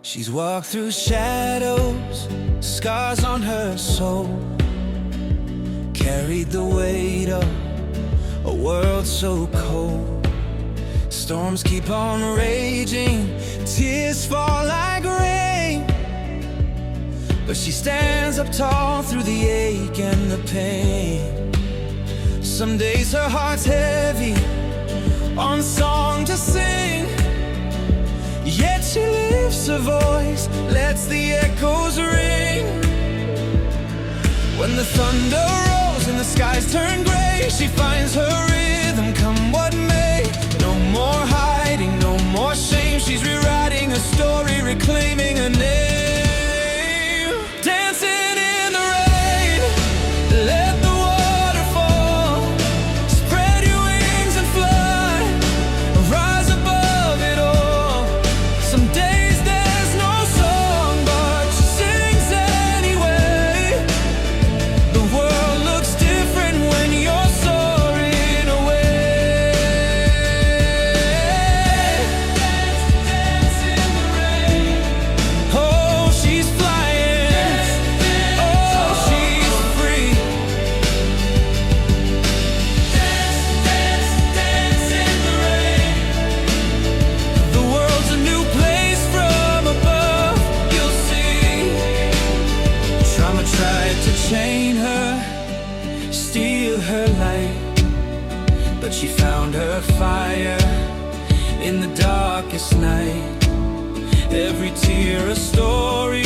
She's walked through shadows, scars on her soul, carried the weight of a world so cold. Storms keep on raging, tears fall like rain, but she stands up tall through the ache and the pain. Some days her heart's heavy, on song to sing, yet she lifts her voice, lets the echoes ring. When the thunder rolls and the skies turn gray, she finds her rhythm, come what may. No more hiding, no more shame. She's rewriting her story, reclaiming her name. Dancing in the rain, let the water fall. Spread your wings and fly, rise above it all. Some days there's no song, but she sings anyway. The world looks different when you're soaring away. Dance in the rain. Oh, she's flying. Oh, she's free. Dance in the rain. The world's a new place from above, you'll see. Trauma tried to chain her, steal her light, but she found her fire in the darkest night. Every tear a story,